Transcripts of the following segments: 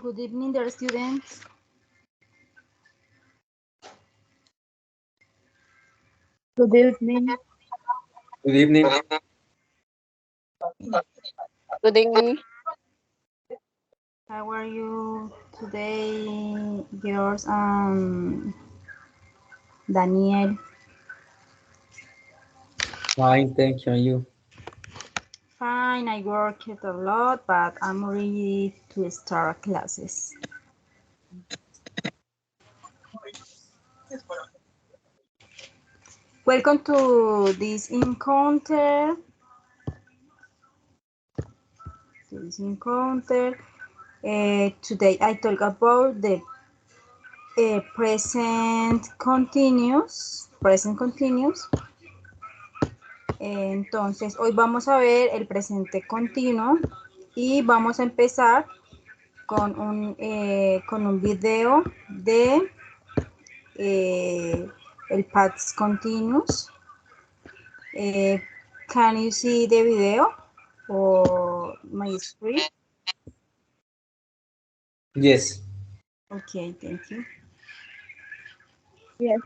Good evening, dear students. Good evening. Good evening. Good evening. How are you today, girls? Daniel. Fine, thank you. And you? Fine, I worked a lot, but I'm ready to start classes. Welcome to this encounter. Today I talk about the present continuous. Entonces, hoy vamos a ver el presente continuo y vamos a empezar con un video de el past continuous. Can you see the video or my screen? Yes. Okay, thank you. Yes.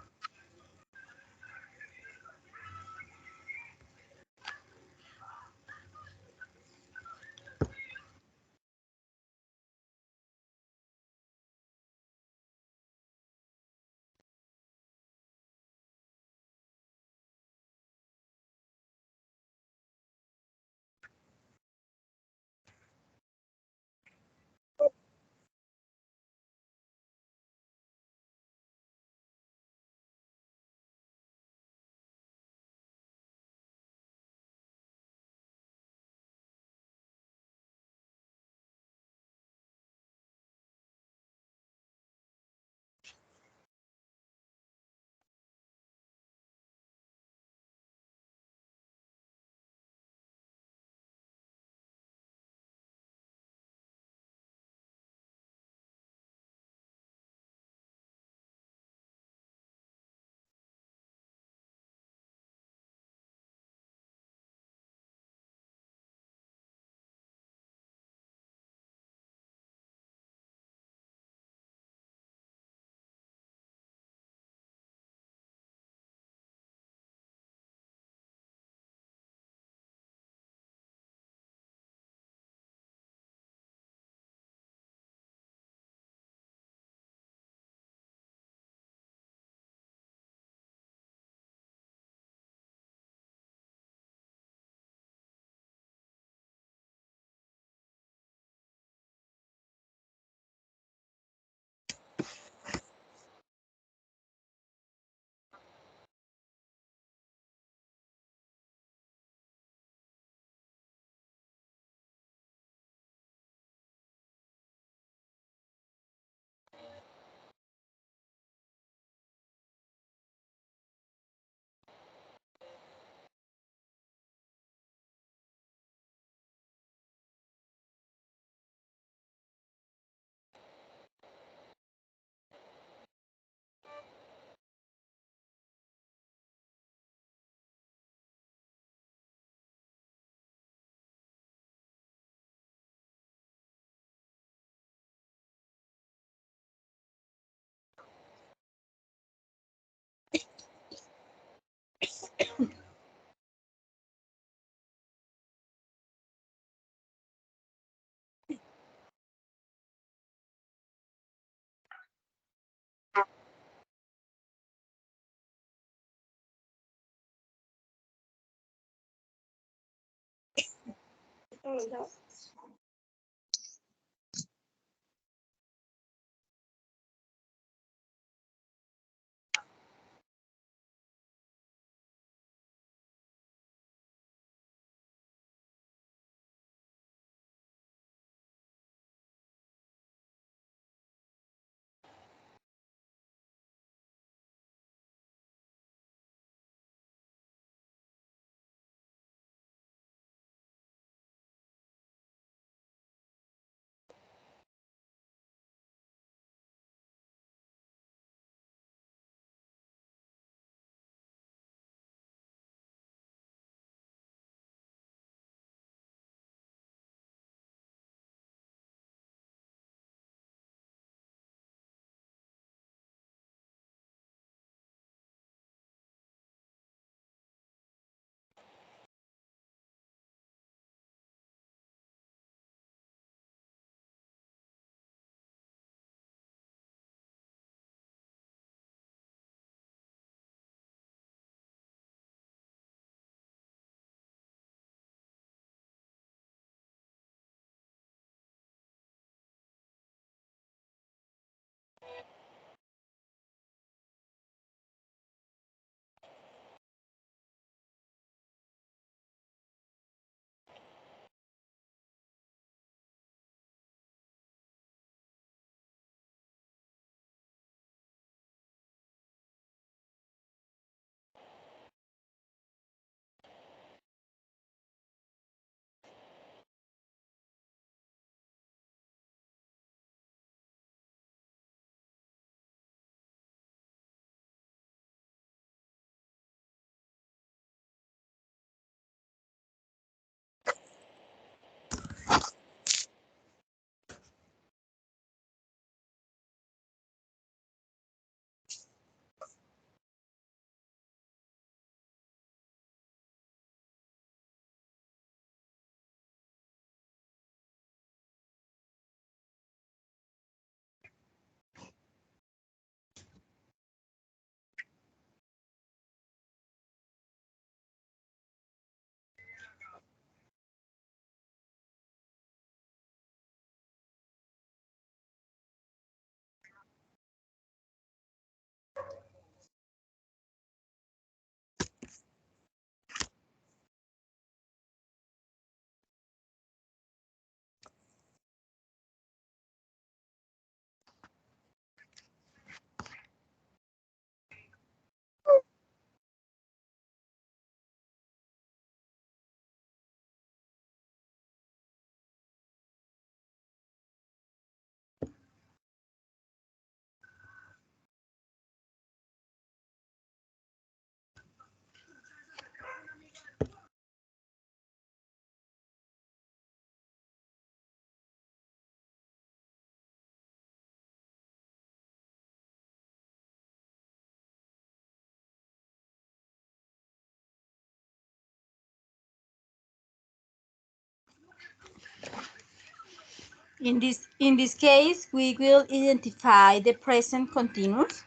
In this case, we will identify the present continuous.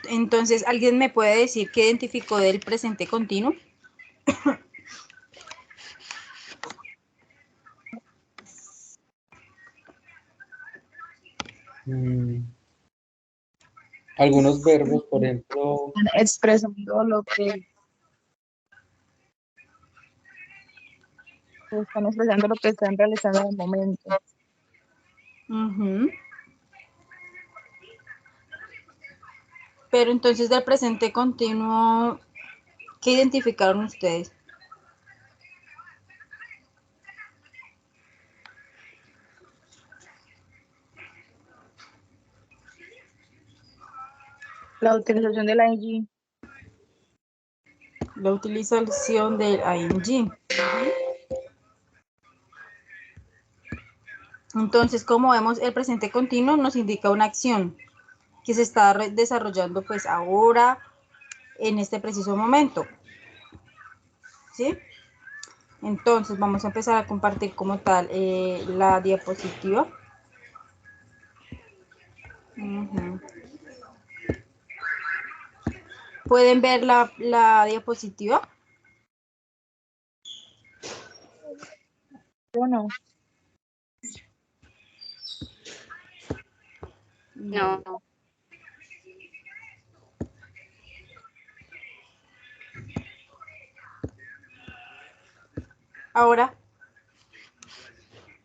Entonces, ¿alguien me puede decir qué identificó del presente continuo? Algunos verbos, por ejemplo, Están expresando lo que están realizando en el momento. Ujú. Pero entonces del presente continuo, ¿qué identificaron ustedes? La utilización de la ing. La utilización del ing. Entonces, como vemos, el presente continuo nos indica una acción que se está desarrollando pues ahora, en este preciso momento. ¿Sí? Entonces, vamos a empezar a compartir como tal la diapositiva. ¿Pueden ver la diapositiva? Yo no. No. Ahora,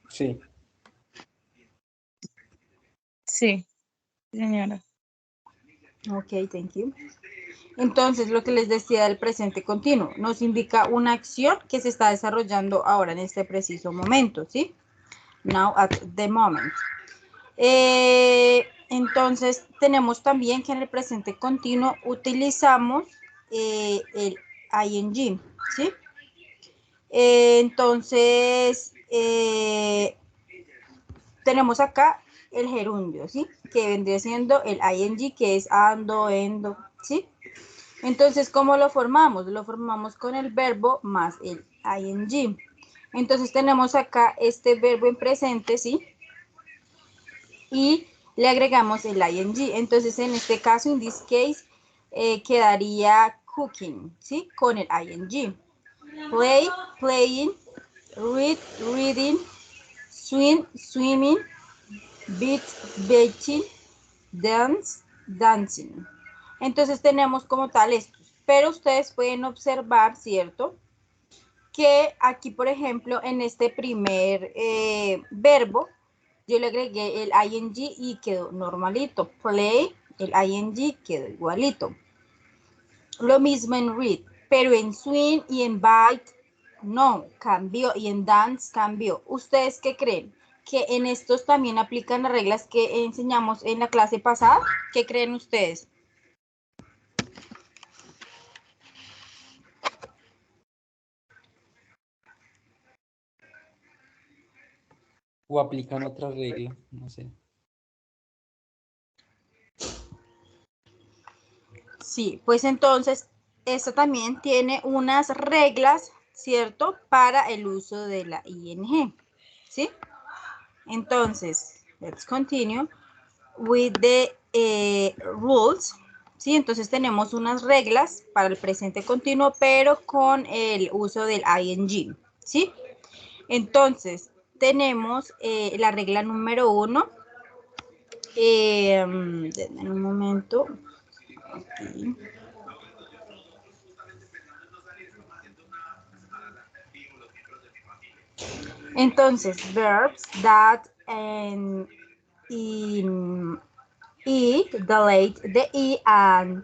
Sí. Sí, señora. ok, thank you. Entonces, lo que les decía del presente continuo, nos indica una acción que se está desarrollando ahora en este preciso momento, ¿sí? Now at the moment. Entonces, tenemos también que en el presente continuo utilizamos el ing, ¿sí? Entonces, tenemos acá el gerundio, ¿sí? Que vendría siendo el ing, que es ando, endo, ¿sí? Entonces, ¿cómo lo formamos? Lo formamos con el verbo más el ing. Entonces, tenemos acá este verbo en presente, ¿sí? Y le agregamos el ing. Entonces, en este caso, in this case, quedaría cooking, ¿sí? Con el ing. Play, playing, read, reading, swim, swimming, beat, beaching, dance, dancing. Entonces tenemos como tal estos, pero ustedes pueden observar, ¿cierto? Que aquí, por ejemplo, en este primer verbo, yo le agregué el ing y quedó normalito. Play, el ing quedó igualito. Lo mismo en read, pero en swing y en bite no, cambió, y en dance cambió. ¿Ustedes qué creen? ¿Que en estos también aplican las reglas que enseñamos en la clase pasada? ¿Qué creen ustedes? O aplican otra regla, no sé. Sí, pues entonces, esto también tiene unas reglas, ¿cierto? Para el uso de la ing, ¿sí? Entonces, let's continue with the rules, ¿sí? Entonces tenemos unas reglas para el presente continuo, pero con el uso del ing, ¿sí? Entonces, tenemos la regla número 1. Denme un momento. Aquí. Entonces, verbs that in E, delete the E and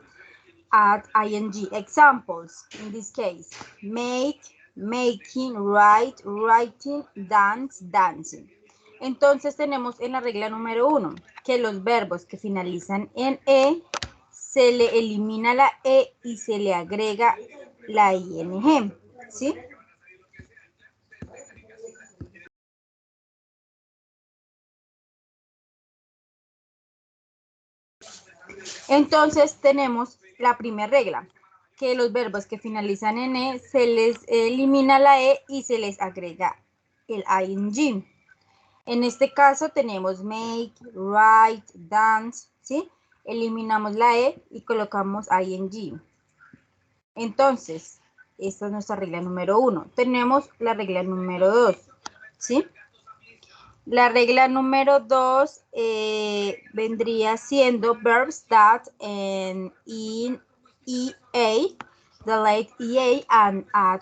add ing. Examples, in this case, make, making, write, writing, dance, dancing. Entonces tenemos en la regla número 1 que los verbos que finalizan en E se le elimina la E y se le agrega la ing, ¿sí? Entonces tenemos la primera regla, que los verbos que finalizan en E se les elimina la E y se les agrega el ing. En este caso tenemos make, write, dance, ¿sí? Eliminamos la E y colocamos ing. Entonces, esta es nuestra regla número 1. Tenemos la regla número 2, ¿sí? La regla número 2 vendría siendo verbs that in EA, delete EA and add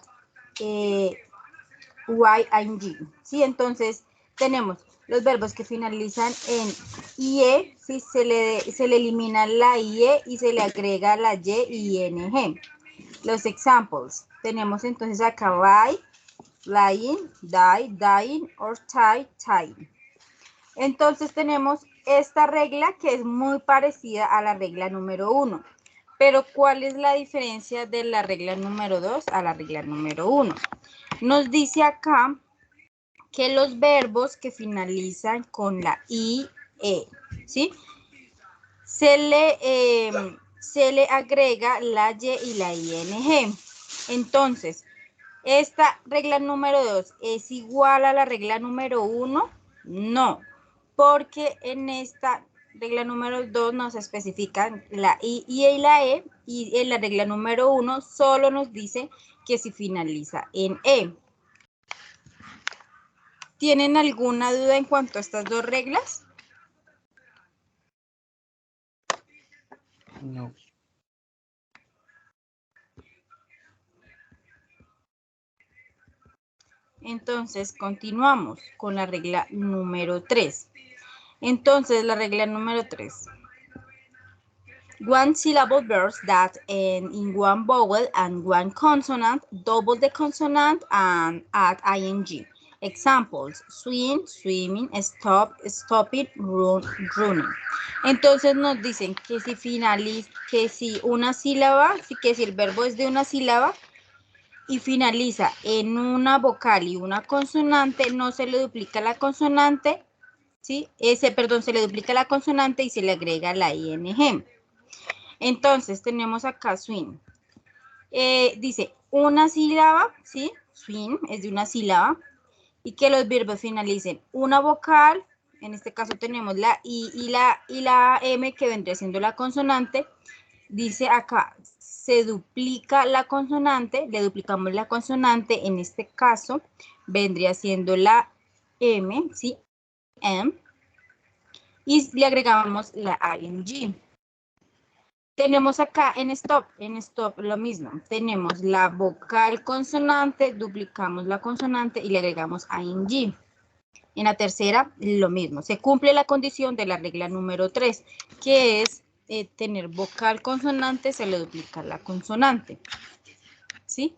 YING. ¿Sí? Entonces, tenemos los verbos que finalizan en IE, ¿sí? se le elimina la IE y se le agrega la YING. Los examples. Tenemos entonces acá lie, lying, die, dying, or tie, tying. Entonces tenemos esta regla que es muy parecida a la regla número 1. Pero ¿cuál es la diferencia de la regla número 2 a la regla número 1? Nos dice acá que los verbos que finalizan con la IE, ¿sí? Se le agrega la Y y la ING. Entonces, ¿esta regla número 2 es igual a la regla número 1? No, porque en esta regla número 2 nos especifican la I y la E, y en la regla número 1 solo nos dice que si finaliza en E. ¿Tienen alguna duda en cuanto a estas dos reglas? No. Entonces, continuamos con la regla número 3. Entonces, la regla número 3. One syllable verbs that end in one vowel and one consonant, double the consonant and add ing. Examples: swim, swimming, stop, stopping, run, running. Entonces nos dicen que si que si una sílaba, que si el verbo es de una sílaba y finaliza en una vocal y una consonante, no se le duplica la consonante, ¿sí? Se le duplica la consonante y se le agrega la ing. Entonces, tenemos acá swing. Dice una sílaba, ¿sí? Swing es de una sílaba. Y que los verbos finalicen una vocal. En este caso tenemos la I y la M, que vendría siendo la consonante. Dice acá, se duplica la consonante, le duplicamos la consonante. En este caso, vendría siendo la M, ¿sí? M. Y le agregamos la ing. Tenemos acá en stop lo mismo. Tenemos la vocal consonante, duplicamos la consonante y le agregamos ing. En la tercera, lo mismo. Se cumple la condición de la regla número 3, que es tener vocal consonante, se le duplica la consonante. ¿Sí?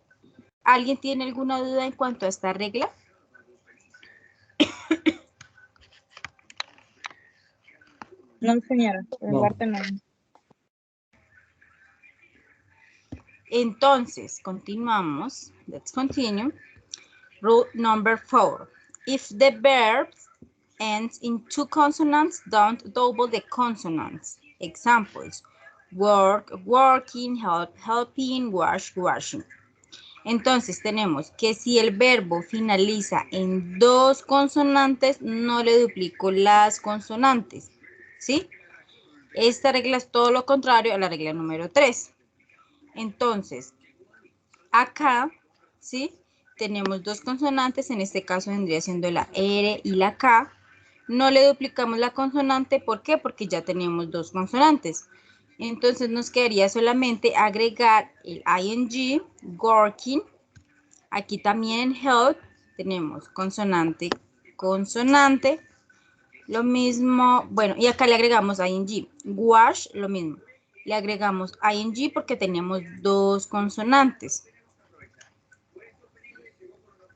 ¿Alguien tiene alguna duda en cuanto a esta regla? No, señora, por mi No. parte no. Entonces, continuamos. Let's continue. Rule number 4. If the verb ends in two consonants, don't double the consonants. Examples: work, working, help, helping, wash, washing. Entonces tenemos que si el verbo finaliza en dos consonantes, no le duplico las consonantes, ¿sí? Esta regla es todo lo contrario a la regla número 3. Entonces, acá, ¿sí? Tenemos dos consonantes, en este caso vendría siendo la R y la K. No le duplicamos la consonante, ¿por qué? Porque ya tenemos dos consonantes. Entonces nos quedaría solamente agregar el ing, working. Aquí también en help tenemos consonante, consonante. Lo mismo, bueno, y acá le agregamos ing. Wash, lo mismo. Le agregamos ing porque teníamos dos consonantes.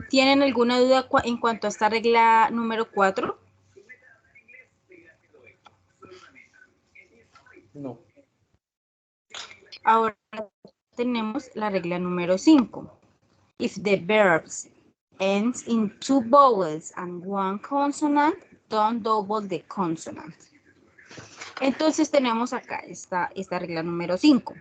¿Tienen alguna duda en cuanto a esta regla número 4? No. Ahora tenemos la regla número 5. If the verbs ends in two vowels and one consonant, don't double the consonant. Entonces tenemos acá esta regla número 5,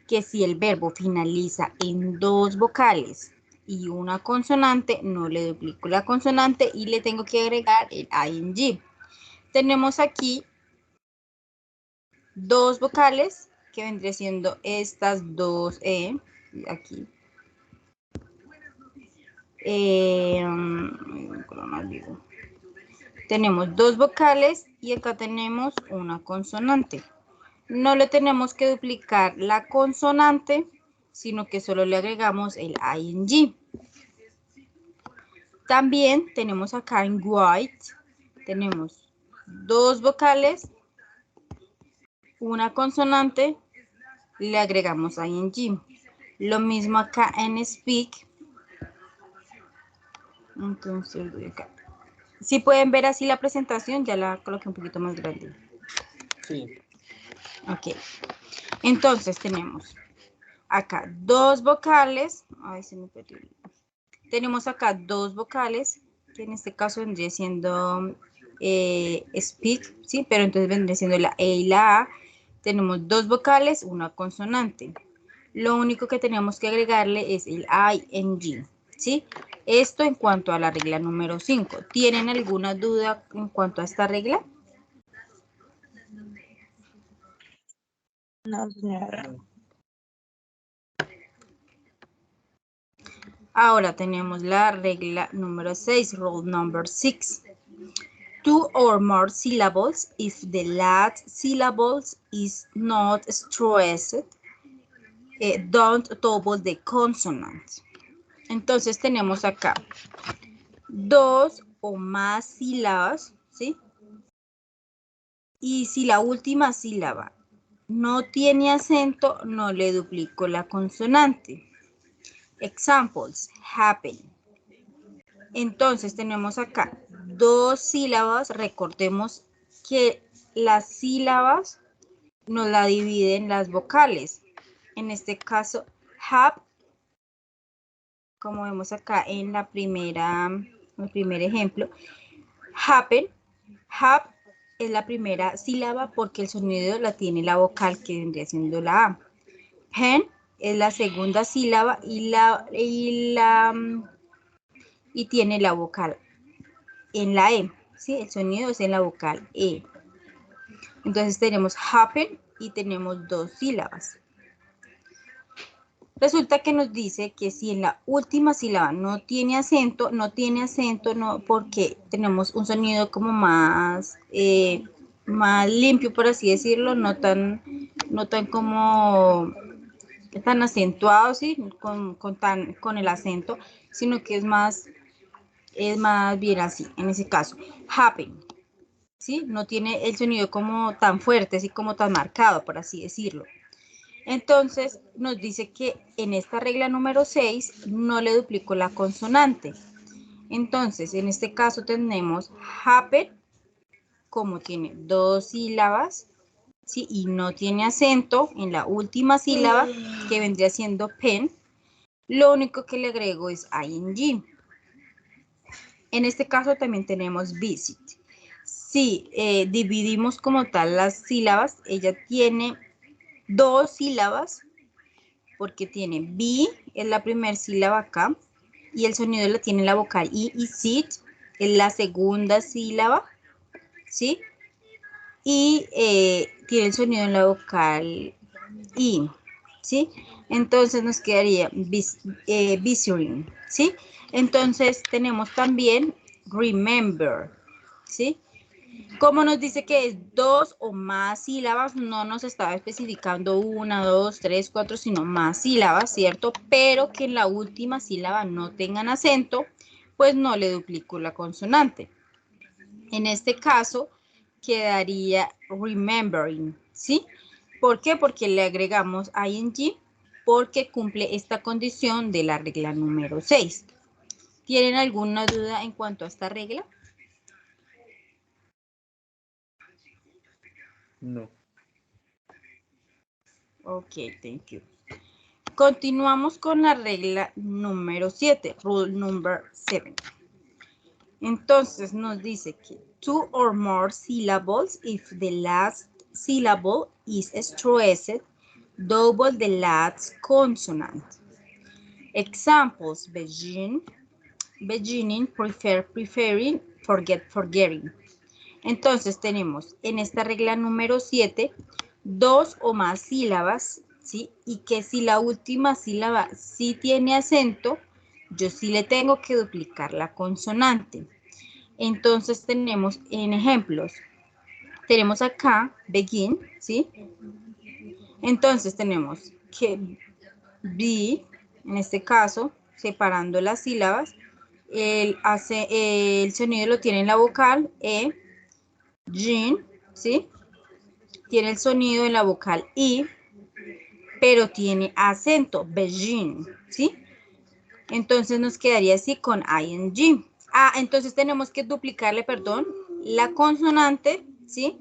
que si el verbo finaliza en dos vocales y una consonante, no le duplico la consonante y le tengo que agregar el ing. Tenemos aquí dos vocales, que vendría siendo estas dos aquí. Tenemos dos vocales y acá tenemos una consonante. No le tenemos que duplicar la consonante, sino que solo le agregamos el ing. También tenemos acá en white, tenemos dos vocales, una consonante, le agregamos ing. Lo mismo acá en speak. Entonces, acá. Si pueden ver así la presentación, ya la coloqué un poquito más grande. Sí. Ok. Entonces tenemos acá dos vocales. Ay, se me perdió. Tenemos acá dos vocales, que en este caso vendría siendo speak, ¿sí? Pero entonces vendría siendo la E y la A. Tenemos dos vocales, una consonante. Lo único que tenemos que agregarle es el ing, ¿sí? Esto en cuanto a la regla número 5. ¿Tienen alguna duda en cuanto a esta regla? No, señora. No. Ahora tenemos la regla número 6, rule number 6. 2 or more syllables if the last syllable is not stressed. Don't double the consonant. Entonces tenemos acá 2 o más sílabas, ¿sí? Y si la última sílaba no tiene acento, no le duplico la consonante. Examples, happen. Entonces tenemos acá 2 sílabas. Recordemos que las sílabas nos la dividen las vocales. En este caso, have, como vemos acá en el primer ejemplo, happen, have es la primera sílaba porque el sonido la tiene la vocal que vendría siendo la A. Pen es la segunda sílaba y tiene la vocal en la E, ¿sí? El sonido es en la vocal E. Entonces tenemos happen y tenemos 2 sílabas. Resulta que nos dice que si en la última sílaba no tiene acento, no porque tenemos un sonido como más limpio, por así decirlo, no tan como tan acentuado, ¿sí? con el acento, sino que es más bien así, en ese caso, happen, ¿sí? No tiene el sonido como tan fuerte, así como tan marcado, por así decirlo. Entonces, nos dice que en esta regla número 6 no le duplico la consonante. Entonces, en este caso tenemos happen, como tiene 2 sílabas, ¿sí? Y no tiene acento en la última sílaba, que vendría siendo pen. Lo único que le agrego es ing. En este caso también tenemos visit. Si dividimos como tal las sílabas, ella tiene 2 sílabas, porque tiene B, es la primera sílaba acá, y el sonido la tiene la vocal I, y sit es la segunda sílaba, ¿sí? Y tiene el sonido en la vocal I, ¿sí? Entonces nos quedaría visiting, ¿sí? Entonces tenemos también remember, ¿sí? Como nos dice que es 2 o más sílabas, no nos estaba especificando 1, 2, 3, 4, sino más sílabas, ¿cierto? Pero que en la última sílaba no tengan acento, pues no le duplico la consonante. En este caso quedaría remembering, ¿sí? ¿Por qué? Porque le agregamos ing, porque cumple esta condición de la regla número 6. ¿Tienen alguna duda en cuanto a esta regla? No. Ok, thank you. Continuamos con la regla número 7, rule number 7. Entonces nos dice que 2 or more syllables if the last syllable is stressed, double the last consonant. Examples, beginning, prefer, preferring, forget, forgetting. Entonces tenemos en esta regla número 7, 2 o más sílabas, ¿sí? Y que si la última sílaba sí tiene acento, yo sí le tengo que duplicar la consonante. Entonces tenemos en ejemplos, tenemos acá begin, ¿sí? Entonces tenemos que be, en este caso, separando las sílabas, el sonido lo tiene en la vocal E, gin, ¿sí? Tiene el sonido en la vocal I, pero tiene acento, begin, ¿sí? Entonces nos quedaría así con ing. Entonces tenemos que duplicarle, perdón, la consonante, ¿sí?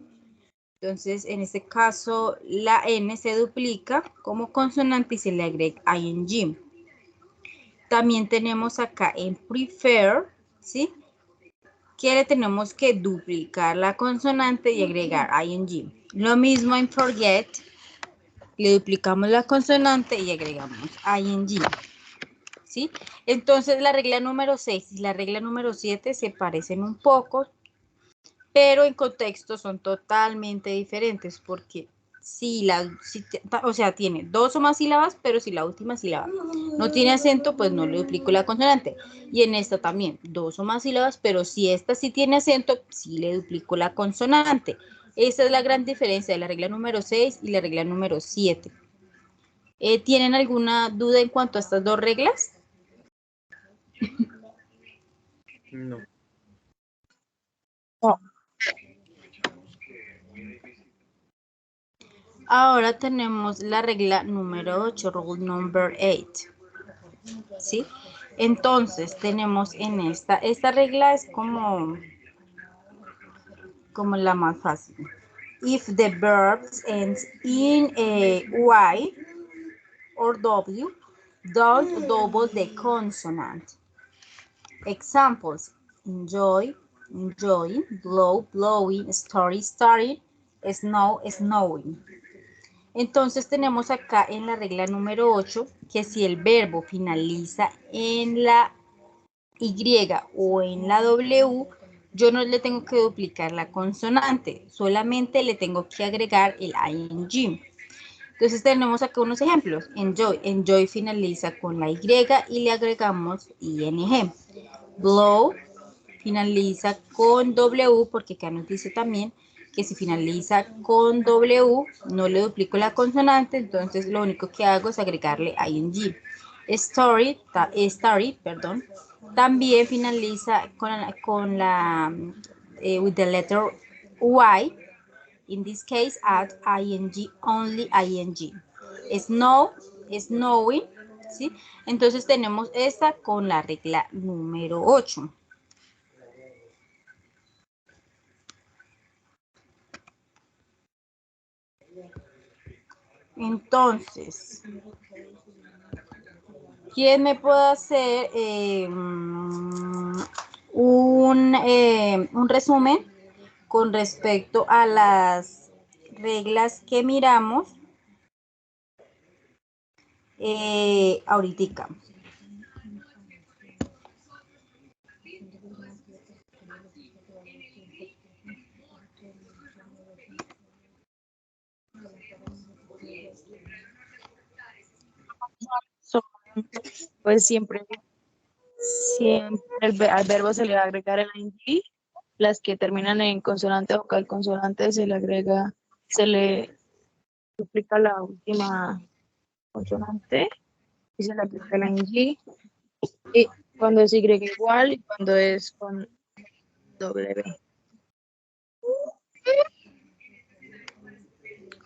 Entonces, en este caso, la N se duplica como consonante y se le agrega ing. También tenemos acá en prefer, ¿sí? Que le tenemos que duplicar la consonante y agregar ing. Lo mismo en forget, le duplicamos la consonante y agregamos ing, ¿sí? Entonces la regla número 6 y la regla número 7 se parecen un poco, pero en contexto son totalmente diferentes, porque o sea, tiene dos o más sílabas, pero si la última sílaba no tiene acento, pues no le duplico la consonante. Y en esta también, dos o más sílabas, pero si esta sí tiene acento, sí le duplico la consonante. Esa es la gran diferencia de la regla número 6 y la regla número 7. ¿Tienen alguna duda en cuanto a estas dos reglas? No. No. Ahora tenemos la regla número 8, rule number 8. ¿Sí? Entonces, tenemos en esta regla es como la más fácil. If the verb ends in Y or W, don't double the consonant. Examples: enjoy, enjoying, blow, blowing, story, starting, snow, snowing. Entonces tenemos acá en la regla número 8 que si el verbo finaliza en la Y o en la W, yo no le tengo que duplicar la consonante, solamente le tengo que agregar el ing. Entonces tenemos acá unos ejemplos. Enjoy, enjoy finaliza con la Y y le agregamos ing. Blow finaliza con W, porque acá nos dice también que si finaliza con W, no le duplico la consonante, entonces lo único que hago es agregarle ing. Story, también finaliza con la with the letter Y. In this case, add ing, only ing. Snow, snowing, ¿sí? Entonces tenemos esta con la regla número 8. Entonces, ¿quién me puede hacer un resumen con respecto a las reglas que miramos ahorita? Son, pues siempre al verbo se le va a agregar el ing. Las que terminan en consonante o vocal consonante se le duplica la última consonante y se le aplica el ing. Y cuando es Y igual y cuando es con W.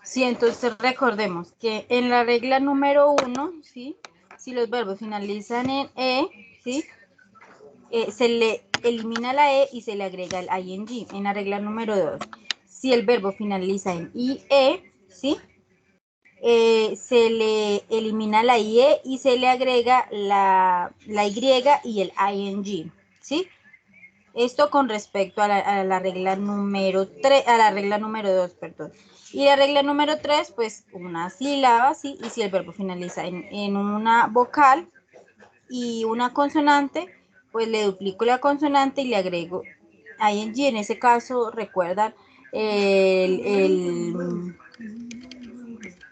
Sí, entonces recordemos que en la regla número 1, ¿sí? Si los verbos finalizan en ¿sí? Se le elimina la E y se le agrega el ing. En la regla número 2, si el verbo finaliza en IE, ¿sí? Se le elimina la IE y se le agrega la Y y el ing, ¿sí? Esto con respecto a la regla número 3, a la regla número 2, perdón. Y la regla número 3, pues una sílaba, ¿sí? Y si el verbo finaliza en una vocal y una consonante, pues le duplico la consonante y le agrego ing. En ese caso, recuerdan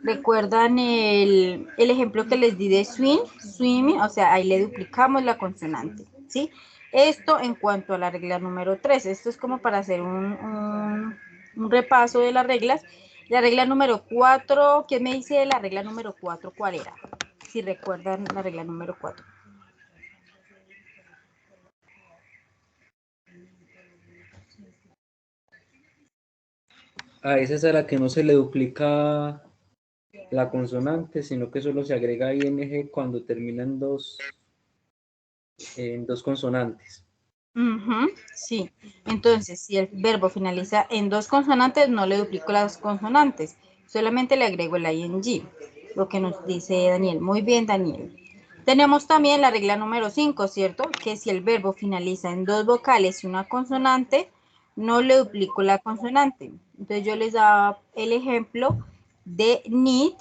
¿recuerdan el ejemplo que les di de swimming? O sea, ahí le duplicamos la consonante, ¿sí? Esto en cuanto a la regla número 3. Esto es como para hacer un repaso de las reglas. La regla número 4, ¿qué me dice de la regla número 4? ¿Cuál era? Si recuerdan la regla número 4. A esa es a la que no se le duplica la consonante, sino que solo se agrega ing cuando terminan en dos consonantes. Sí, entonces si el verbo finaliza en dos consonantes, no le duplico las consonantes, solamente le agrego el ing, lo que nos dice Daniel. Muy bien, Daniel. Tenemos también la regla número 5, ¿cierto? Que si el verbo finaliza en dos vocales y una consonante, no le duplico la consonante. Entonces yo les daba el ejemplo de need,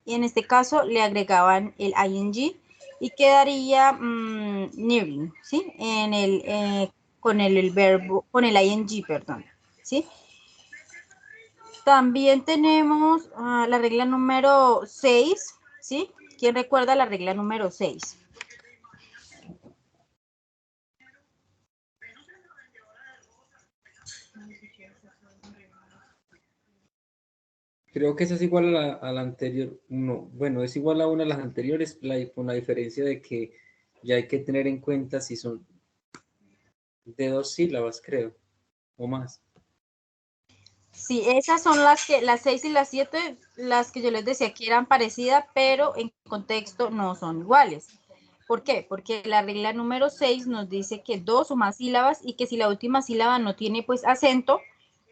y en este caso le agregaban el ing y quedaría nearing, ¿sí? Con el verbo, con el ing, perdón, ¿sí? También tenemos la regla número 6, ¿sí? ¿Quién recuerda la regla número 6? Creo que esa es igual a la anterior. No, bueno, es igual a una de las anteriores, con la diferencia de que ya hay que tener en cuenta si son de 2 sílabas, creo, o más. Sí, esas son las 6 y las 7, las que yo les decía que eran parecidas, pero en contexto no son iguales. ¿Por qué? Porque la regla número 6 nos dice que 2 o más sílabas y que si la última sílaba no tiene pues acento,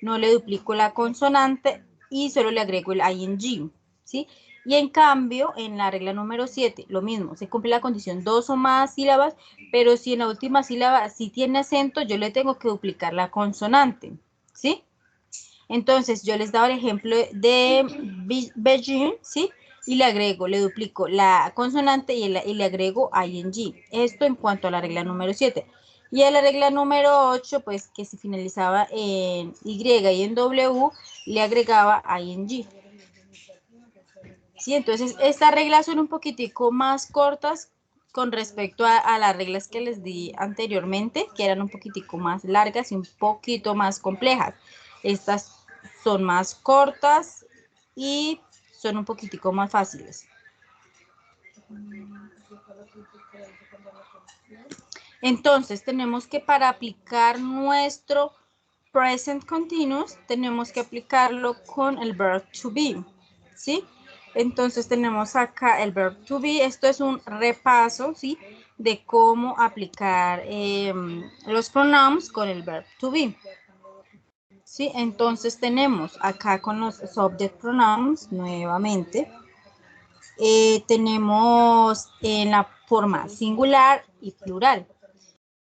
no le duplico la consonante y solo le agrego el ing, ¿sí? Y en cambio, en la regla número 7, lo mismo, se cumple la condición 2 o más sílabas, pero si en la última sílaba sí tiene acento, yo le tengo que duplicar la consonante, ¿sí? Entonces, yo les daba el ejemplo de Beijing, ¿sí? Y le agrego, le duplico la consonante y le agrego ing. Esto en cuanto a la regla número 7. Y a la regla número 8, pues que se finalizaba en Y y en W, le agregaba ing. Sí, entonces estas reglas son un poquitico más cortas con respecto a las reglas que les di anteriormente, que eran un poquitico más largas y un poquito más complejas. Estas son más cortas y son un poquitico más fáciles. Entonces tenemos que para aplicar nuestro present continuous, tenemos que aplicarlo con el verb to be, ¿sí? Entonces tenemos acá el verb to be, esto es un repaso, ¿sí? De cómo aplicar los pronombres con el verb to be. ¿Sí? Entonces tenemos acá con los subject pronouns nuevamente. Tenemos en la forma singular y plural.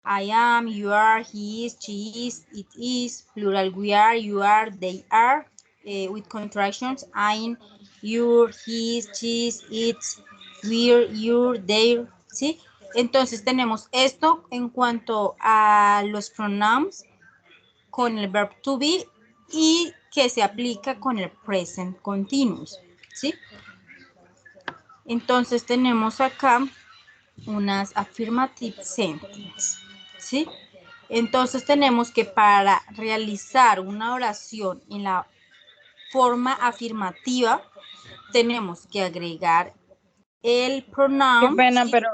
I am, you are, he is, she is, it is, plural we are, you are, they are, with contractions, I'm, your, his, she's, it's, we're, you're, they're, ¿sí? Entonces tenemos esto en cuanto a los pronombres con el verb to be y que se aplica con el present continuous, ¿sí? Entonces tenemos acá unas affirmative sentences, ¿sí? Entonces tenemos que para realizar una oración en la forma afirmativa, tenemos que agregar el Qué pronoun. pena, ¿Sí? pero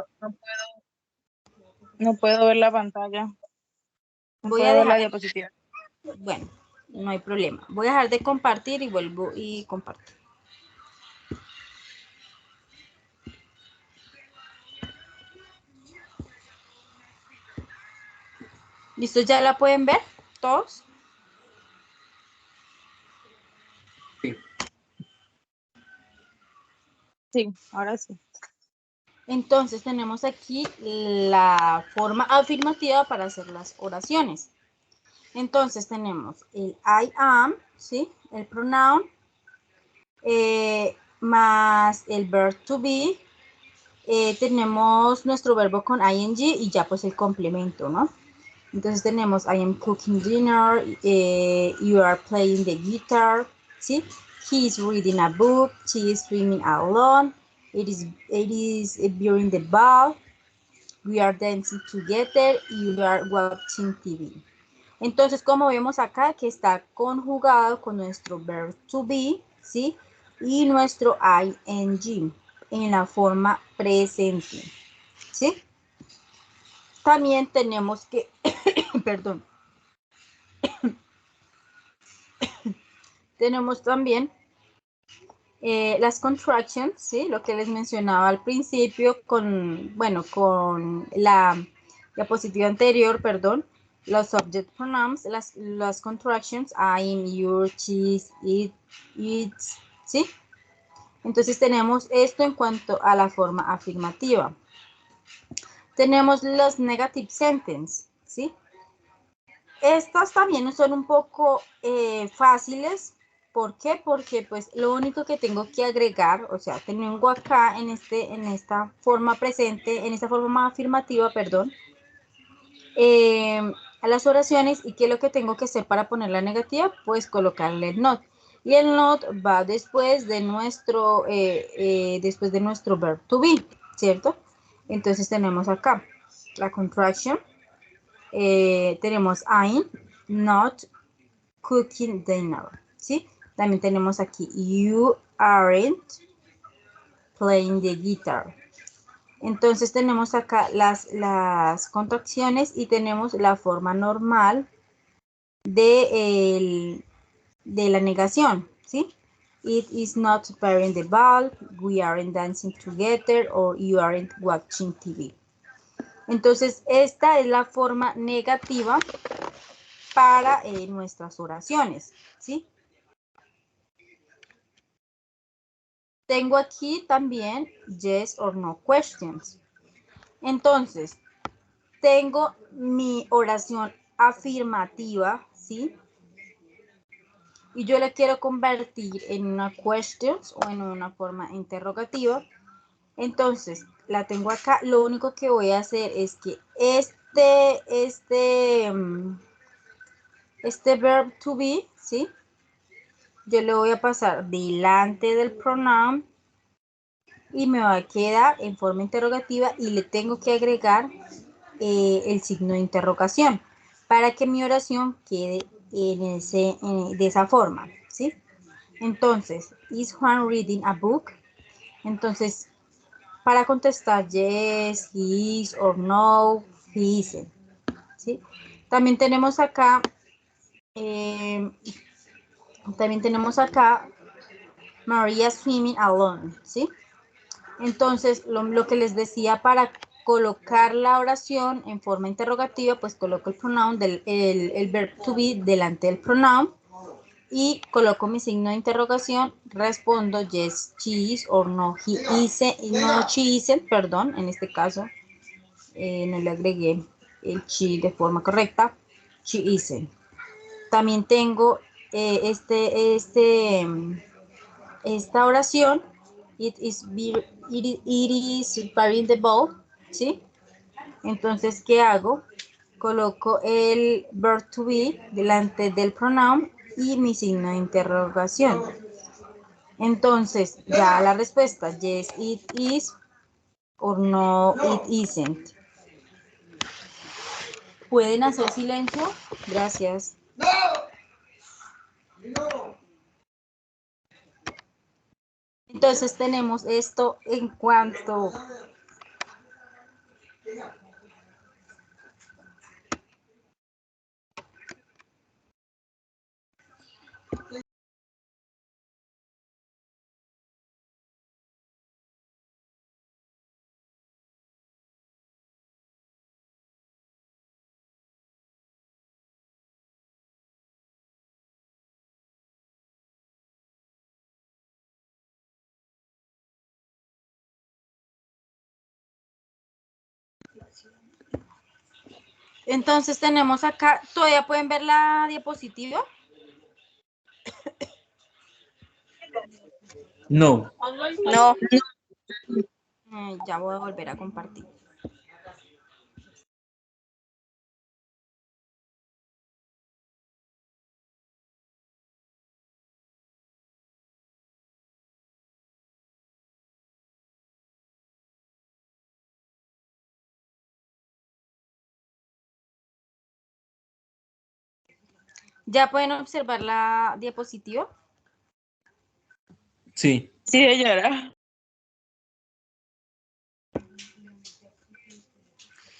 no puedo ver la pantalla. No Voy a puedo ver la dejar, diapositiva. bueno, no hay problema. Voy a dejar de compartir y vuelvo y comparto. ¿Listo? ¿Ya la pueden ver todos? Sí. Sí, ahora sí. Entonces tenemos aquí la forma afirmativa para hacer las oraciones. Entonces tenemos el I am, ¿sí? El pronoun, más el verb to be. Tenemos nuestro verbo con ing y ya pues el complemento, ¿no? Entonces tenemos I am cooking dinner, you are playing the guitar, ¿sí? He is reading a book, she is swimming alone, it is viewing the ball, we are dancing together, you are watching TV. Entonces, como vemos acá, que está conjugado con nuestro verb to be, ¿sí? Y nuestro ing en la forma presente, ¿sí? También tenemos que, perdón, tenemos también las contractions, ¿sí? Lo que les mencionaba al principio con, bueno, con la diapositiva anterior, perdón, los subject pronouns, las contractions, I'm, your, she's, it, it's, ¿sí? Entonces tenemos esto en cuanto a la forma afirmativa. Tenemos los negative sentence, ¿sí? Estas también son un poco fáciles. ¿Por qué? Porque pues lo único que tengo que agregar, o sea, tengo acá en esta forma presente, en esta forma afirmativa, perdón, a las oraciones y qué es lo que tengo que hacer para poner la negativa, pues colocarle el not. Y el not va después de nuestro verb to be, ¿cierto? Entonces tenemos acá la contraction. Tenemos I'm not cooking dinner, ¿sí? También tenemos aquí you aren't playing the guitar. Entonces tenemos acá las contracciones y tenemos la forma normal de la negación, ¿sí? It is not playing the ball, we aren't dancing together, or you aren't watching TV. Entonces, esta es la forma negativa para nuestras oraciones, ¿sí? Tengo aquí también yes or no questions. Entonces, tengo mi oración afirmativa, ¿sí? Y yo la quiero convertir en una questions o en una forma interrogativa. Entonces, la tengo acá. Lo único que voy a hacer es que este verb to be, ¿sí? Yo le voy a pasar delante del pronoun y me va a quedar en forma interrogativa y le tengo que agregar el signo de interrogación para que mi oración quede de esa forma, ¿sí? Entonces, is Juan reading a book? Entonces, para contestar yes, he is, or no, he isn't, ¿sí? También tenemos acá Maria swimming alone, ¿sí? Entonces, lo que les decía, para colocar la oración en forma interrogativa, pues coloco el pronoun el verb to be delante del pronoun y coloco mi signo de interrogación, respondo yes, she is, or no, he isn't, no, she isn't, perdón, en este caso no le agregué el she de forma correcta, she isn't. También tengo esta oración, it is burying the ball, ¿sí? Entonces, ¿qué hago? Coloco el verb to be delante del pronoun y mi signo de interrogación. Entonces, ya la respuesta, yes, it is, or no, it isn't. ¿Pueden hacer silencio? Gracias. Entonces tenemos esto en cuanto entonces tenemos acá, ¿todavía pueden ver la diapositiva? No. No. Ya voy a volver a compartir. ¿Ya pueden observar la diapositiva? Sí. Sí, señora.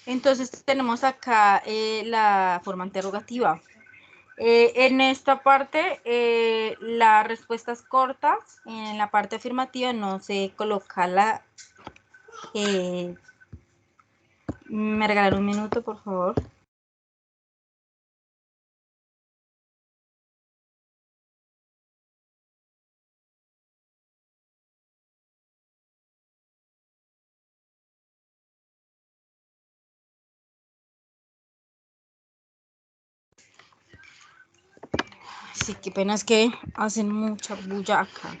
Entonces tenemos acá la forma interrogativa. En esta parte la respuesta es corta. En la parte afirmativa no se coloca la... ¿me regalan un minuto, por favor? Sí, qué pena, es que hacen mucha bulla acá.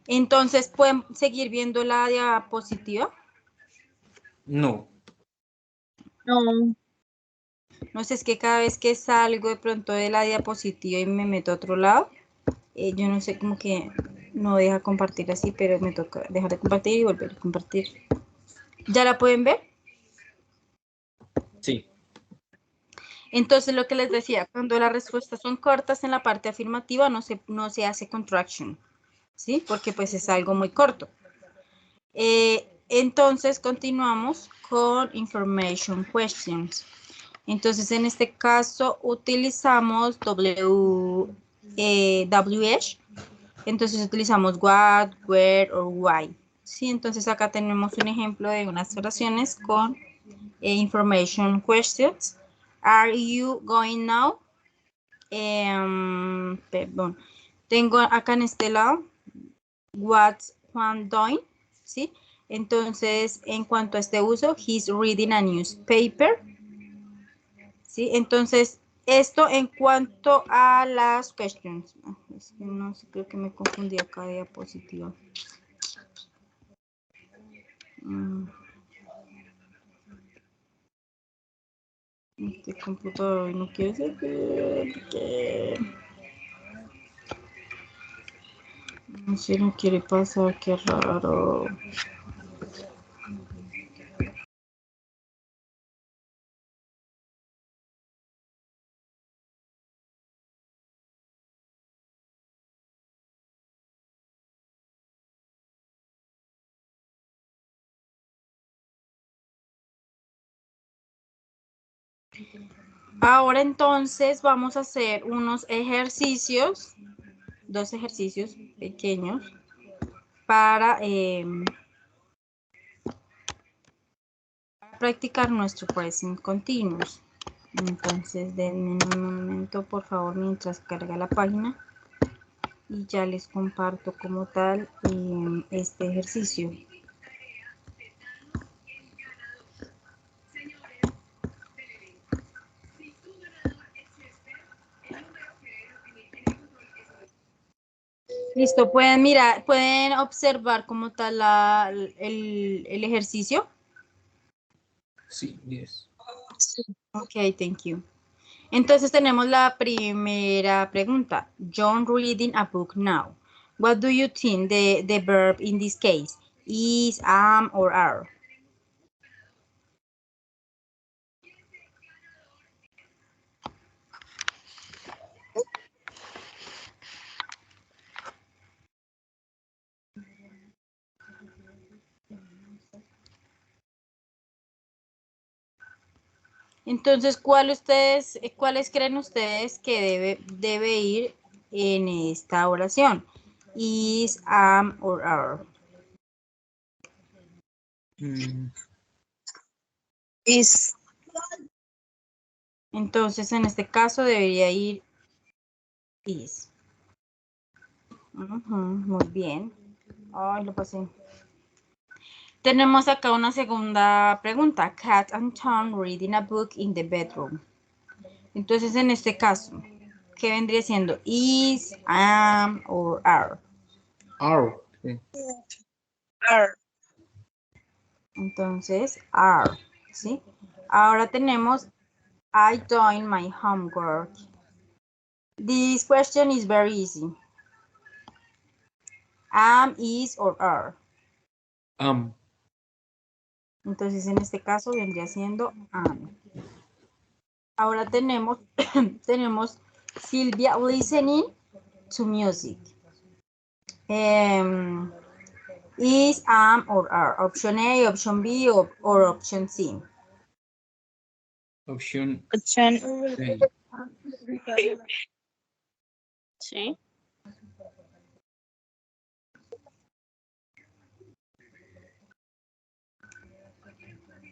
Entonces, ¿pueden seguir viendo la diapositiva? No. No. No sé, es que cada vez que salgo de pronto de la diapositiva y me meto a otro lado, Yo no sé, como que no deja compartir así, pero me toca dejar de compartir y volver a compartir. ¿Ya la pueden ver? Sí. Entonces, lo que les decía, cuando las respuestas son cortas en la parte afirmativa, no se hace contraction, ¿sí? Porque pues es algo muy corto. Entonces, continuamos con information questions. Entonces, en este caso, utilizamos WH. Entonces, utilizamos what, where or why. Sí, entonces acá tenemos un ejemplo de unas oraciones con information questions. Are you going now? Perdón. Tengo acá en este lado, what's Juan doing? ¿Sí? Entonces, en cuanto a este uso, he's reading a newspaper. ¿Sí? Entonces, esto en cuanto a las questions. Es que no sé, creo que me confundí acá de diapositiva. Este computador hoy no quiere ser. No sé, no quiere pasar, qué raro. Ahora entonces vamos a hacer unos ejercicios, 2 ejercicios pequeños para practicar nuestro present continuous. Entonces denme un momento por favor mientras carga la página y ya les comparto como tal este ejercicio. Listo, pueden mirar, pueden observar como tal el ejercicio. Sí, yes. Ok, thank you. Entonces tenemos la primera pregunta. John reading a book now. What do you think the verb in this case? Is, am, or are? Entonces, ¿cuáles creen ustedes que debe ir en esta oración? Is, am, or are? Is. Entonces, en este caso debería ir is. Muy bien. Ay, lo pasé. Tenemos acá una segunda pregunta. Cat and Tom reading a book in the bedroom. Entonces, en este caso, ¿qué vendría siendo? Is, am, or are? Are. Sí. Are. Entonces, are, ¿sí? Ahora tenemos I doing my homework. This question is very easy. Am, is, or are. Am. Entonces, en este caso vendría siendo am. Ahora tenemos, tenemos Silvia listening to music. Is, am, or are. Option A, option B, or option C. Option Option. A. Sí.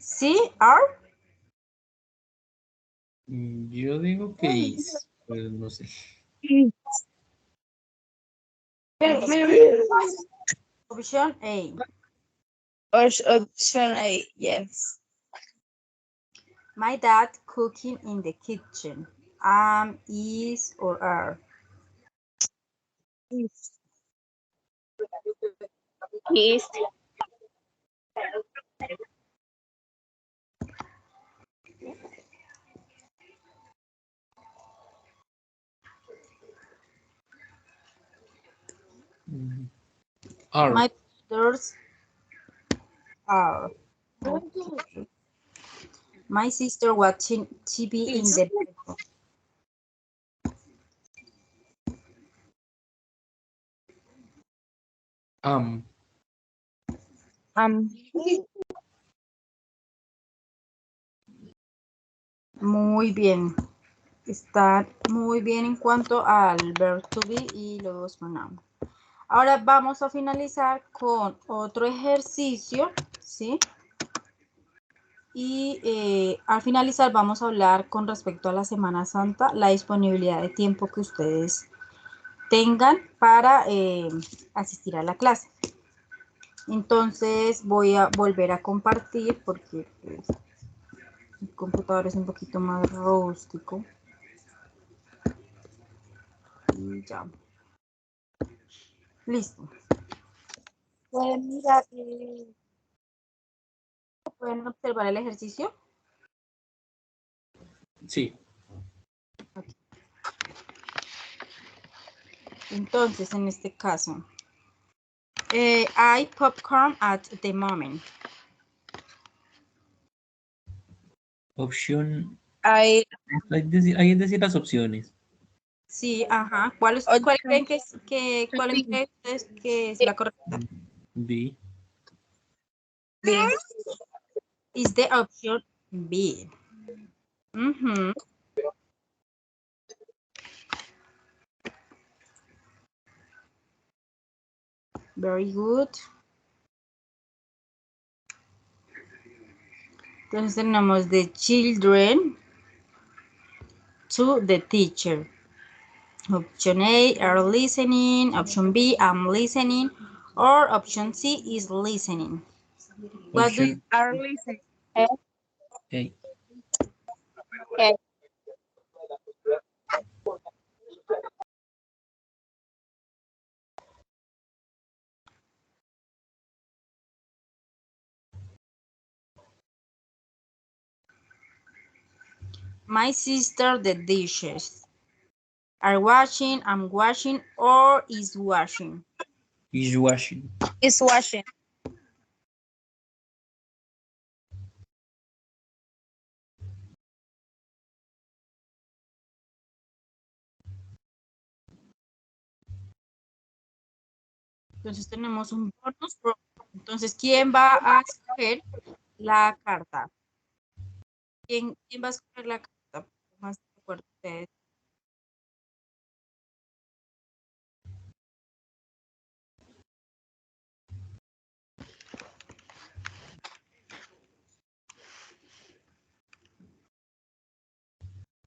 C, are. Yo digo que is, pero no sé. Option A. Option A, yes. My dad cooking in the kitchen. Am, is, or are. Is. Are. My sisters are. Okay. My sister watching TV in the bedroom. Muy bien. Está muy bien en cuanto al verb to be y los pronombres. Ahora vamos a finalizar con otro ejercicio, ¿sí? Y al finalizar vamos a hablar con respecto a la Semana Santa, la disponibilidad de tiempo que ustedes tengan para asistir a la clase. Entonces voy a volver a compartir porque pues, mi computador es un poquito más rústico. Y ya. Listo. ¿Pueden observar el ejercicio? Sí. Okay. Entonces, en este caso, I popcorn at the moment. Opción. Hay Hay es decir las opciones. Sí, ajá. ¿Cuál creen que es, cuál creen ustedes que es la correcta? B. bien. Is the option B. Uh-huh. Very good. Entonces tenemos the children to the teacher. Option A, are listening. Option B, I'm listening. Or option C is listening. What do you Opción Are listening. A. My sister the dishes. Are washing, I'm washing, or is washing? Is washing. Is washing. Entonces tenemos un bonus. Entonces, ¿quién va a escoger la carta? ¿Quién va a escoger la carta? Más de acuerdo ustedes.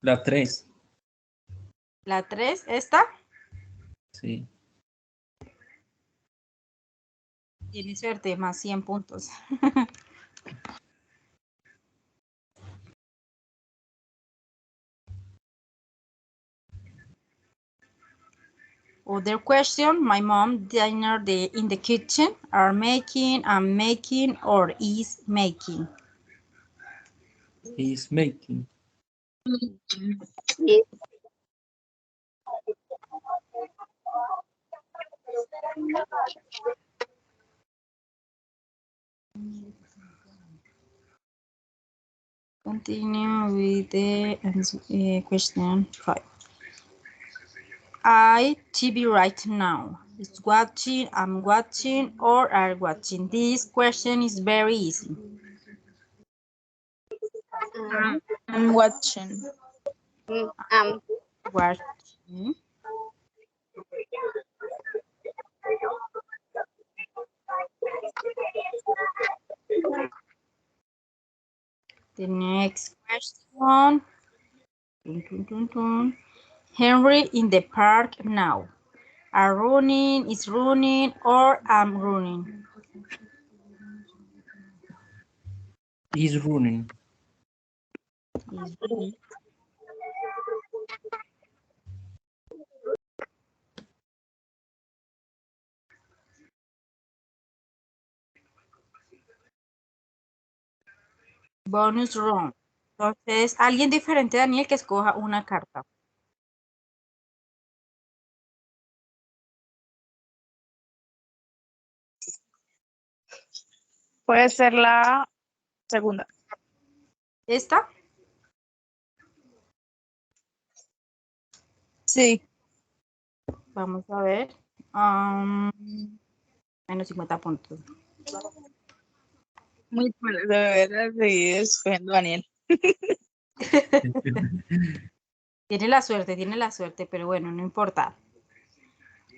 La 3. La 3, ¿esta? Sí. Tiene suerte, más 100 puntos. Other question, my mom dinner in the kitchen, are making, I'm making, or is making. Is making. Continue with the question 5. I TV right now. Is watching, I'm watching, or are watching. This question is very easy. I'm watching. Watching. The next question. Dun, dun, dun, dun. Henry in the park now. Are running, is running, or I'm running. Is running. Is running. Bonus round. Entonces, alguien diferente, Daniel, que escoja una carta. Puede ser la segunda. ¿Esta? Sí. Vamos a ver. Menos 50 puntos. Muy bueno, de verdad, seguir escogiendo a Daniel. Tiene la suerte, pero bueno, no importa.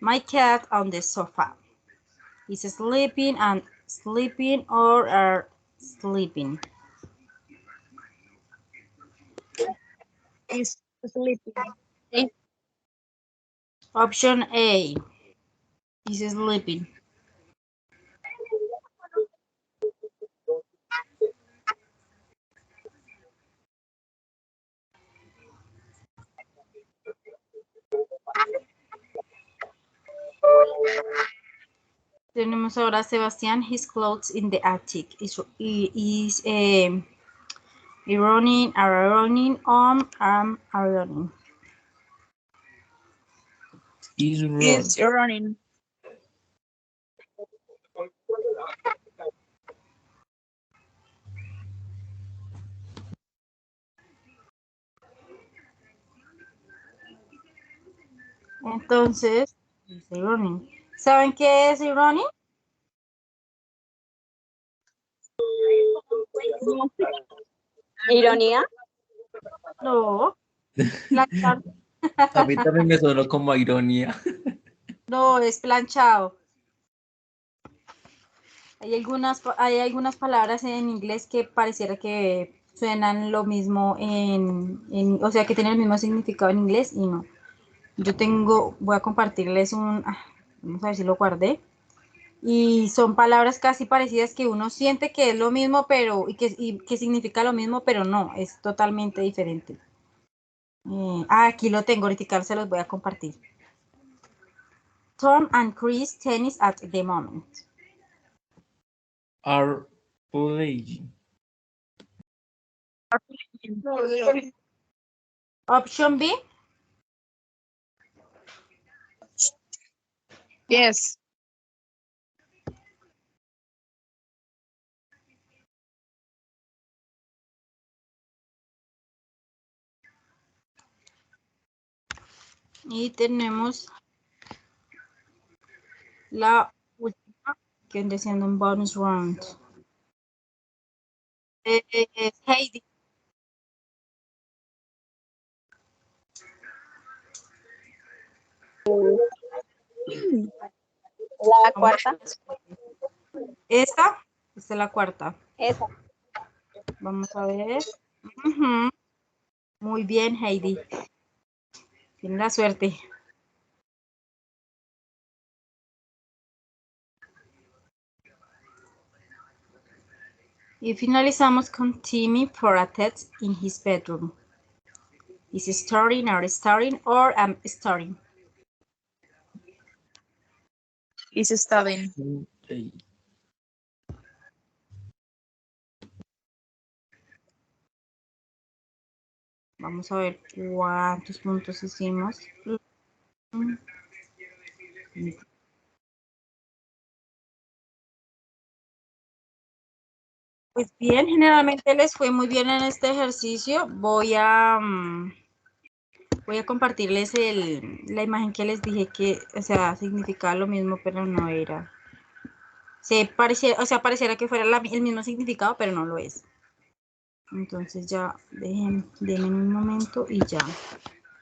My cat on the sofa is sleeping and sleeping or are sleeping. Is sleeping. Sí. Option A is sleeping. Tenemos ahora a Sebastián. His clothes in the attic is ironing, ironing, ironing. Is running. Entonces, es ironing. ¿Saben qué es ironing? Ironía. No. Planchar. A mí también me sonó como ironía. No, es planchado. Hay algunas palabras en inglés que pareciera que suenan lo mismo o sea, que tienen el mismo significado en inglés y no. Voy a compartirles vamos a ver si lo guardé. Y son palabras casi parecidas que uno siente que es lo mismo, pero, y que significa lo mismo, pero no, es totalmente diferente. Aquí lo tengo, ahorita se los voy a compartir. Tom and Chris tennis at the moment. Are playing. Option B. Yes. Y tenemos la última, que viene siendo un bonus round. Heidi. La cuarta. Esta es la cuarta. Esa. Vamos a ver. Ujú. Muy bien, Heidi. Tiene la suerte. Y finalizamos con Timmy for a test in his bedroom. Is starting or starting or I'm starting? Is studying. Okay. Vamos a ver cuántos puntos hicimos. Pues bien, generalmente les fue muy bien en este ejercicio. Voy a compartirles la imagen que les dije que, o sea, significaba lo mismo, pero no era. Pareciera que fuera el mismo significado, pero no lo es. Entonces ya, denme un momento y ya.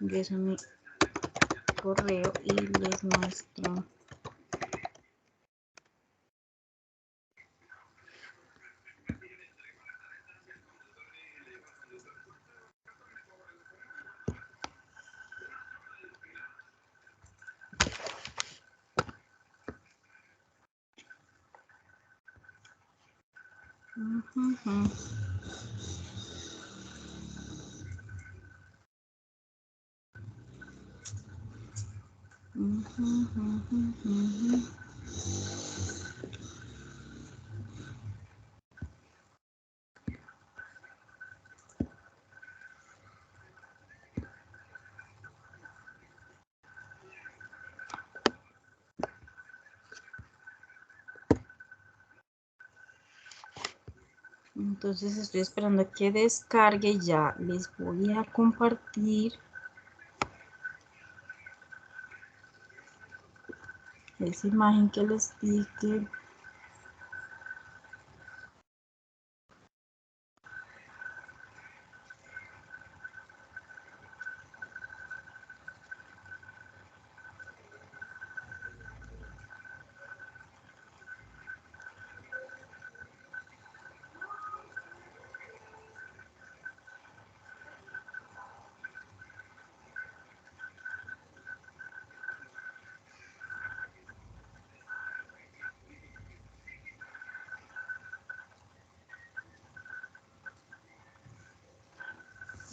Ingreso mi correo y les muestro. Entonces estoy esperando a que descargue. Ya les voy a compartir esa imagen que les dije.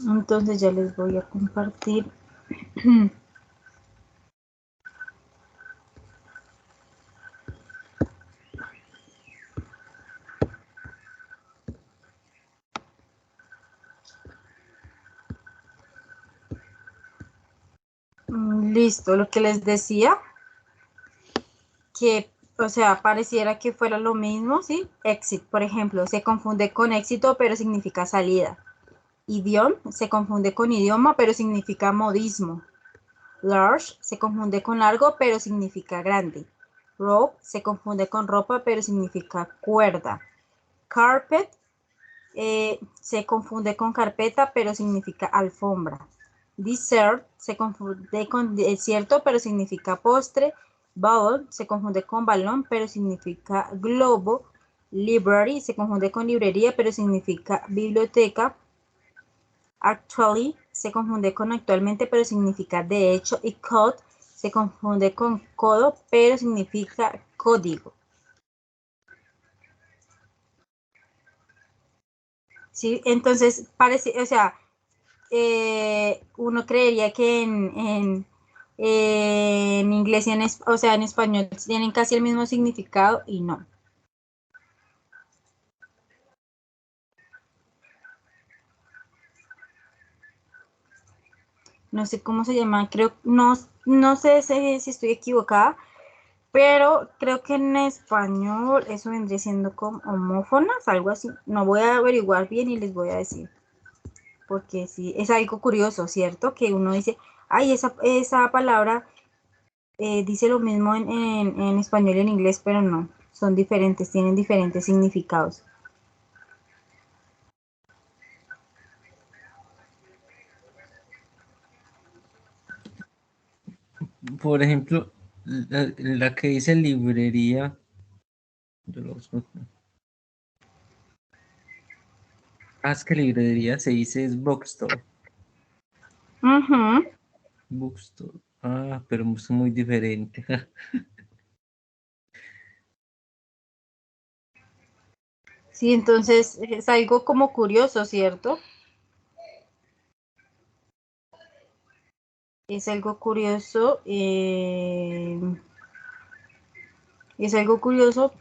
Entonces ya les voy a compartir. Listo, lo que les decía, que, o sea, pareciera que fuera lo mismo, ¿sí? Exit, por ejemplo, se confunde con éxito, pero significa salida. Idiom se confunde con idioma, pero significa modismo. Large se confunde con largo, pero significa grande. Rope se confunde con ropa, pero significa cuerda. Carpet se confunde con carpeta, pero significa alfombra. Dessert se confunde con desierto, pero significa postre. Ball se confunde con balón, pero significa globo. Library se confunde con librería, pero significa biblioteca. Actually se confunde con actualmente, pero significa de hecho. Y code se confunde con codo, pero significa código. ¿Sí? Entonces, parece, o sea, uno creería que en inglés y o sea, en español tienen casi el mismo significado y no. No sé cómo se llama, creo, no sé si estoy equivocada, pero creo que en español eso vendría siendo como homófonas, algo así. No voy a averiguar bien y les voy a decir. Porque sí, es algo curioso, ¿cierto? Que uno dice, ay, esa palabra dice lo mismo en español y en inglés, pero no, son diferentes, tienen diferentes significados. Por ejemplo, la que dice librería, yo lo busco. Es que librería se dice es bookstore. Ujú. Bookstore. Ah, pero es muy diferente. Sí, entonces es algo como curioso, ¿cierto? Es algo curioso, es algo curioso,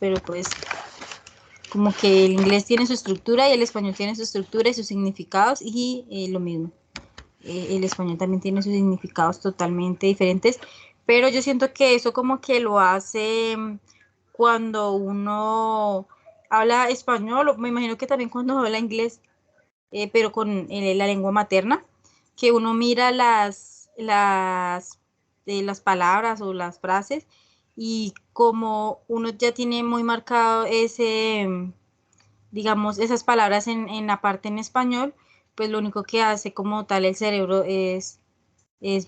pero pues como que el inglés tiene su estructura y el español tiene su estructura y sus significados y lo mismo. El español también tiene sus significados totalmente diferentes, pero yo siento que eso como que lo hace cuando uno habla español, o me imagino que también cuando habla inglés, pero con la lengua materna, que uno mira las palabras o las frases y como uno ya tiene muy marcado digamos, esas palabras en la parte en español, pues lo único que hace como tal el cerebro es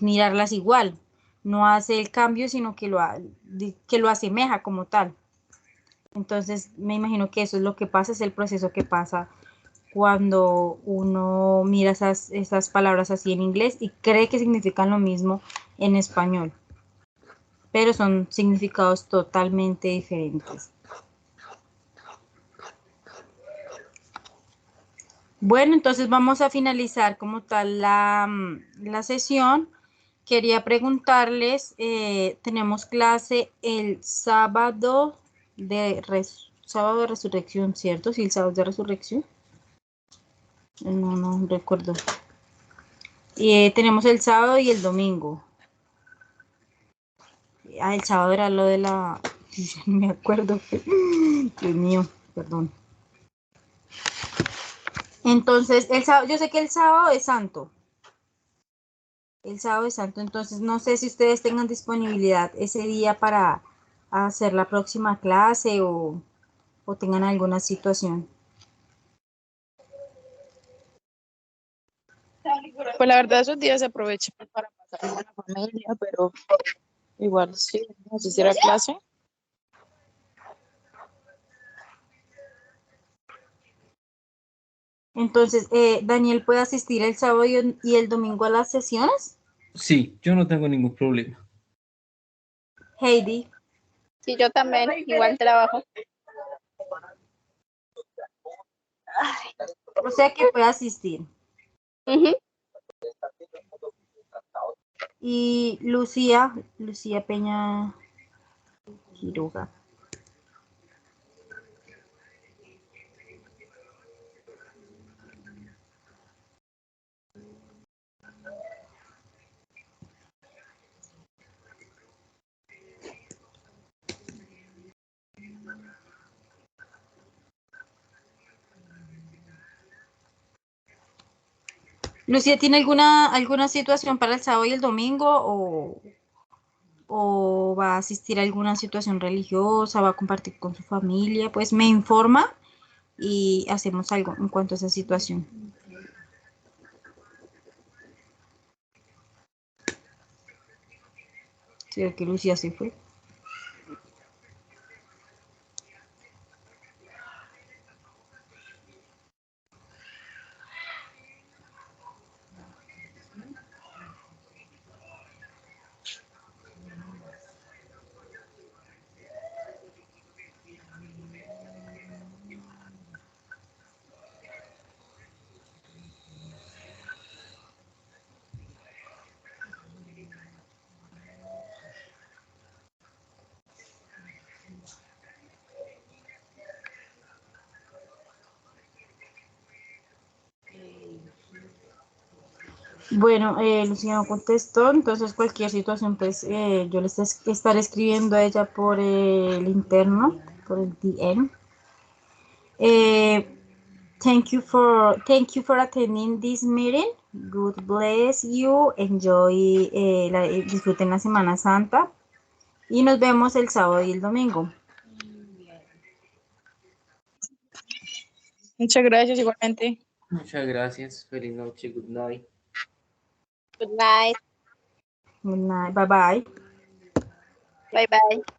mirarlas igual. No hace el cambio, sino que lo asemeja como tal. Entonces, me imagino que eso es lo que pasa, es el proceso que pasa cuando uno mira esas palabras así en inglés y cree que significan lo mismo en español, pero son significados totalmente diferentes. Bueno, entonces vamos a finalizar como tal la sesión. Quería preguntarles, tenemos clase el sábado de resurrección, ¿cierto? Sí, el sábado de resurrección. No recuerdo. Tenemos el sábado y el domingo. El sábado era lo de la... No me acuerdo. Dios mío, perdón. Entonces, el sábado, yo sé que el sábado es santo. El sábado es santo, entonces no sé si ustedes tengan disponibilidad ese día para hacer la próxima clase o tengan alguna situación. Pues la verdad esos días se aprovechan para pasar con la familia, pero igual sí, asistir a clase. Entonces, Daniel puede asistir el sábado y el domingo a las sesiones. Sí, yo no tengo ningún problema. Heidi, Sí, yo también, igual trabajo. o sea que puede asistir. Ujú. Y Lucía Peña Quiroga. Lucía, ¿tiene alguna situación para el sábado y el domingo o va a asistir a alguna situación religiosa, va a compartir con su familia? Pues me informa y hacemos algo en cuanto a esa situación. Sí, que Lucía se fue. Bueno, Lucía no contestó, entonces cualquier situación, pues yo le estaré escribiendo a ella por el interno, por el DM. Eh, thank you for attending this meeting. God bless you. Enjoy, disfruten la Semana Santa y nos vemos el sábado y el domingo. Muchas gracias igualmente. Muchas gracias. Feliz noche. Good night. Good night. Good night. Bye bye. Bye bye.